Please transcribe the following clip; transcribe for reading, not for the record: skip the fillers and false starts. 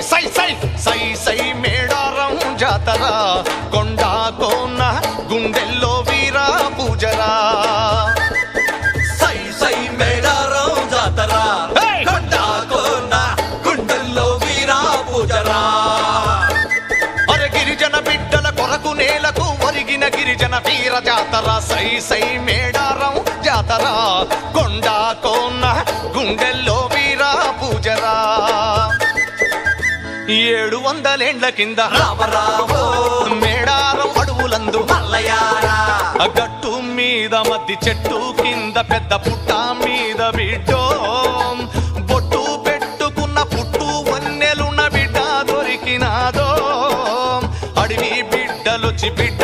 సై సై సై సై మేడారం జాతర కొండ కోన గుండెల్లో వీరా పూజరా సై సై మేడారం జాతర కొండ కోన గుండెల్లో వీరా పూజరా అరే గిరిజన బిడ్డల కొరకు నేలకు ఒరిగిన గిరిజన వీర జాతర సై సై మేడారం జాతర కొండ కోన గుండెల్లో వీరా పూజరా 700 కింద రామరామో మేడారం అడవులందు మల్లయారా గట్టు మీద మధ్య చెట్టు కింద పెద్ద పుట్ట మీద బిడ్డో బొట్టు పెట్టుకున్న పుట్టు వన్నెలున్న బిడ్డ దొరికినాదో అడవి బిడ్డలొచ్చి బిడ్డ